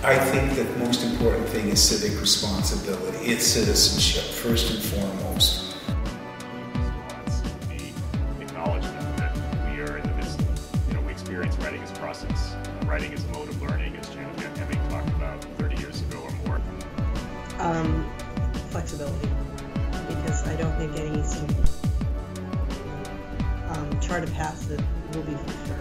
I think that the most important thing is civic responsibility. It's citizenship, first and foremost. The acknowledgement that we are in the midst of, we experience writing as a process. Writing as a mode of learning, as Janet Hemming talked about 30 years ago or more. Flexibility, because I don't think any student chart a path that will be for sure.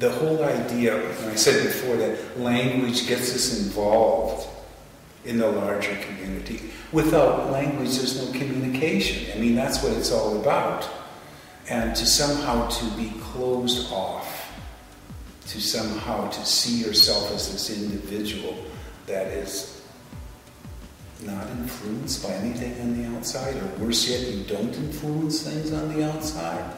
The whole idea, and I said before, that language gets us involved in the larger community. Without language, there's no communication. I mean, that's what it's all about. And to somehow to be closed off, to somehow to see yourself as this individual that is not influenced by anything on the outside, or worse yet, you don't influence things on the outside.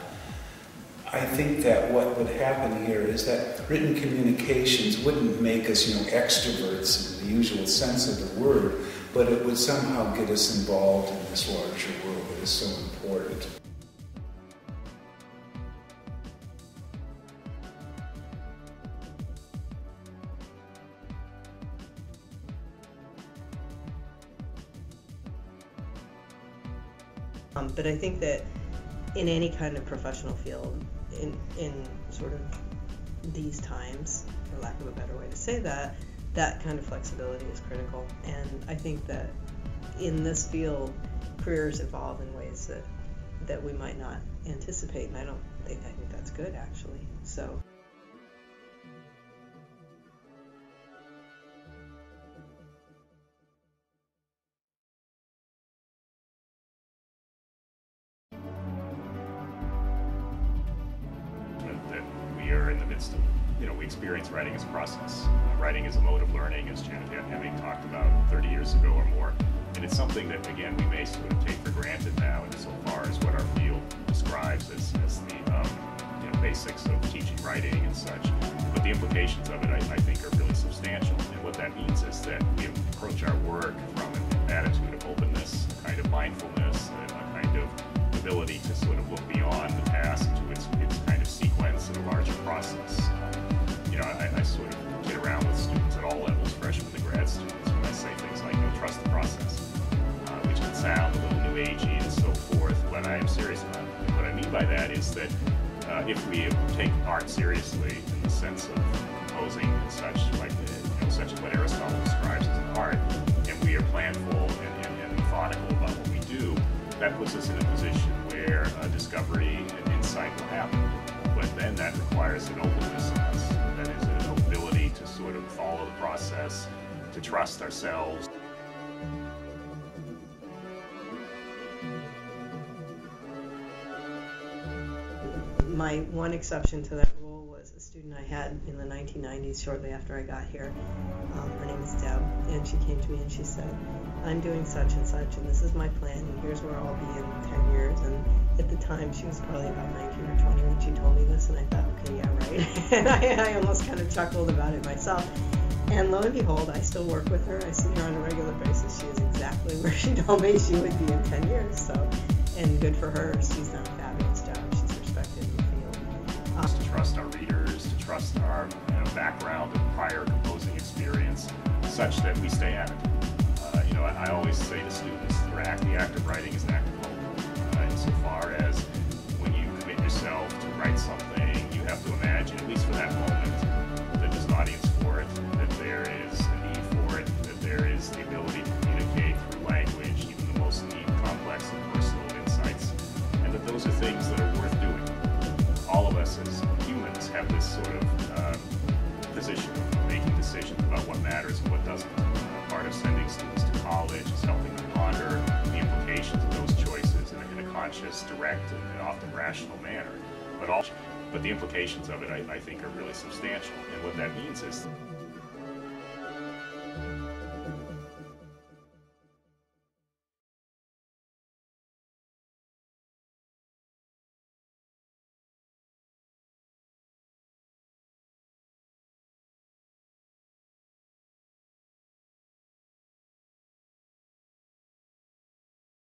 I think that what would happen here is that written communications wouldn't make us, extroverts in the usual sense of the word, but it would somehow get us involved in this larger world that is so important. But I think that in any kind of professional field, in sort of these times, for lack of a better way to say that, that kind of flexibility is critical. And I think that in this field, careers evolve in ways that we might not anticipate, and I think that's good, actually. So. We are in the midst of, we experience writing as a process. Writing as a mode of learning, as Janet Hemming talked about 30 years ago or more. And it's something that, again, we may sort of take for granted now, insofar as what our field describes as the basics of teaching writing and such. But the implications of it, I think, are really substantial. And what that means is that we approach our work from an attitude of openness, a kind of mindfulness, and a kind of ability to sort of look beyond the task to its kind of sequence in a larger process. I sort of kid around with students at all levels, freshmen to grad students, when I say things like, trust the process, which can sound a little new agey and so forth, but I am serious about it. And what I mean by that is that if we take art seriously in the sense of composing and such, like such as what Aristotle describes as an art, and we are planful and methodical about what we do, that puts us in a position where discovery and insight will happen. But then that requires an openness in us. That is an ability to sort of follow the process, to trust ourselves. My one exception to that rule was a student I had in the 1990s, shortly after I got here. Her name is Deb, and she came to me and she said, I'm doing such and such, and this is my plan, and here's where I'll be in 10 years. And at the time, she was probably about 19 or 20 when she told me this, and I thought, okay, yeah, right. And I almost kind of chuckled about it myself. And lo and behold, I still work with her. I see her on a regular basis. She is exactly where she told me she would be in 10 years. So, and good for her. She's done a fabulous job. She's respected in the field. To trust our readers, to trust our background and prior composing experience, such that we stay at it. I always say to students, the act of writing is an act of hope. Insofar as when you commit yourself to write something, you have to imagine, at least for that moment, that there's an audience for it, that there is a need for it, that there is the ability to communicate through language, even the most deep, complex, and personal insights, and that those are things that are worth doing. All of us as humans have this sort of position of making decisions about what matters and what doesn't. Part of sending students to college is helping them ponder the implications of those choices in a conscious, direct, and often rational manner. But the implications of it, I think, are really substantial. And what that means is